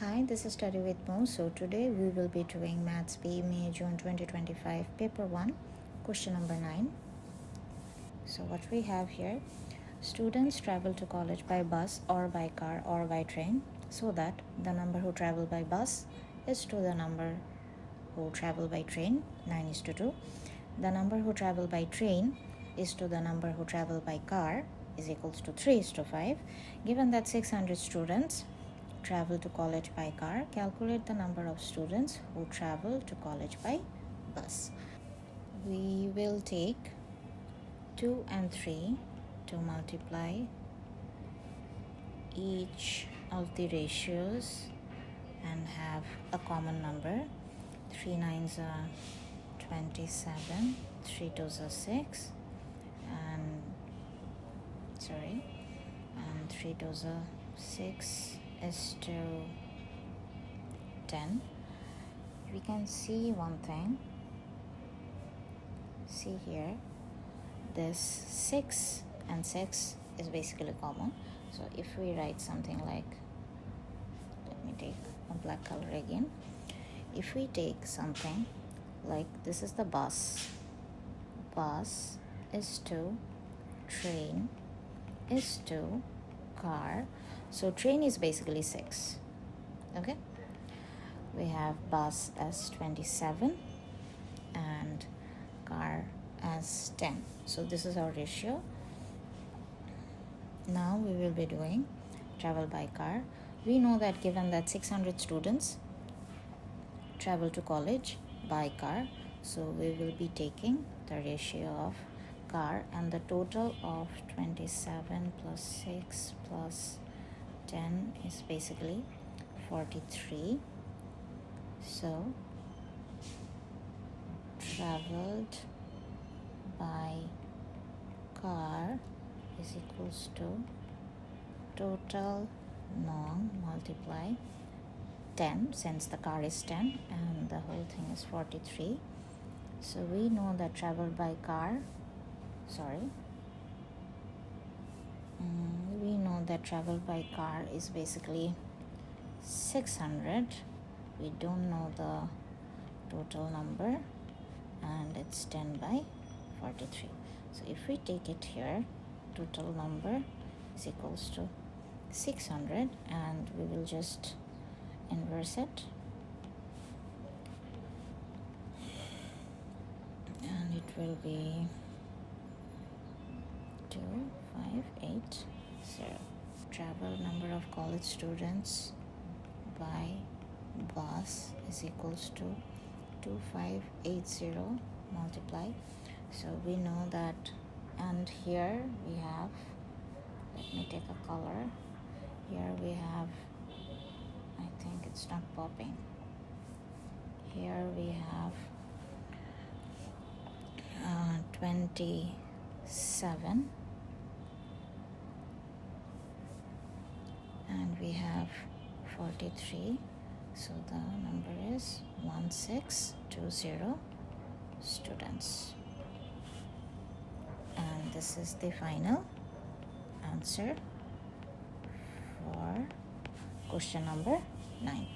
Hi, this is Study with Mo. So today we will be doing Maths B, May, June 2025, Paper 1, question number 9. So what we have here, students travel to college by bus or by car or by train, so that the number who travel by bus is to the number who travel by train, 9:2. The number who travel by train is to the number who travel by car, is equals to 3:5. Given that 600 students travel to college by car, calculate the number of students who travel to college by bus. We will take 2 and 3 to multiply each of the ratios and have a common number. 3 9s are 27, 3 2s are 6, and 3 2s are 6 is to 10. We can see one thing. See here, this 6 and 6 is basically common. So if we write something like, let me take a black color again. If we take something like, this is the bus is to train is to car. So train is basically 6. Okay, we have bus as 27 and car as 10. So this is our ratio. Now we will be doing travel by car. We know that given that 600 students travel to college by car, so we will be taking the ratio of car, and the total of 27 plus 6 plus 10 is basically 43. So traveled by car is equals to total long multiply 10, since the car is 10 and the whole thing is 43. So we know that travel by car, we know that travel by car is basically 600. We don't know the total number, and it's 10 by 43. So if we take it here, total number is equals to 600, and we will just inverse it, and it will be 2580. Travel number of college students by bus is equals to 2580 multiply. So we know that, and here we have, let me take a color. Here we have, I think it's not popping. Here we have 27, and we have 43. So the number is 1620 students. And this is the final answer for question number 9.